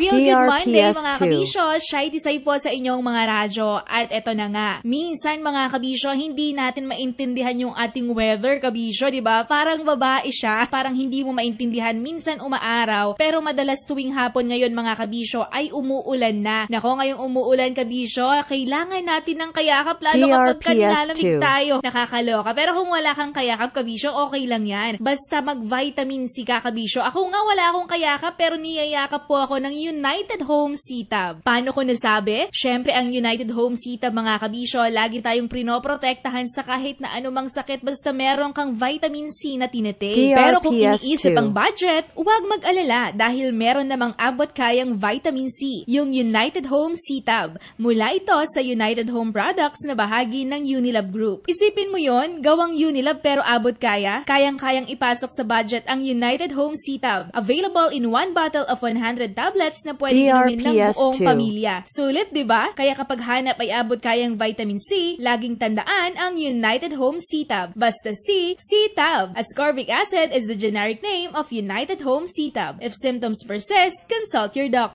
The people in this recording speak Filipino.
Feel Good Monday mga DRPS2. kabisyo, Shy Tisay po sa inyong mga radyo. At eto na nga, minsan mga kabisyo, hindi natin maintindihan yung ating weather kabisyo, di ba? Parang babae siya, parang hindi mo maintindihan, minsan umaaraw, pero madalas tuwing hapon ngayon mga kabisyo ay umuulan na. Nako, ngayong umuulan kabisyo, kailangan natin ng kayakap lalo kapag nilalamig tayo. Nakakaloka. Pero kung wala kang kayakap kabisyo, okay lang yan. Basta mag-vitamin C ka kabisyo. Ako nga wala akong kayakap pero niyayakap po ako ng United Home C-Tab. Paano ko nasabi? Syempre ang United Home C-Tab mga kabisyo, lagi tayong prinoprotektahan sa kahit na anumang sakit basta meron kang vitamin C na tinitake. Pero kung iniisip ang budget, huwag mag-alala dahil meron namang abot kayang vitamin C, yung United Home C-Tab. Mula ito sa United Home Products na bahagi ng Unilab Group. Isipin mo yon, gawang Unilab pero abot kaya? Kayang-kayang ipasok sa budget ang United Home C-Tab. Available in one bottle of 100 tablets na pwede inumin ng buong pamilya. Sulit, di ba? Kaya kapag hanap ay abot kayang vitamin C, laging tandaan ang United Home C-Tab. Basta C, C-Tab. Ascorbic acid is the generic name of United Home C-Tab. If symptoms persist, consult your doctor.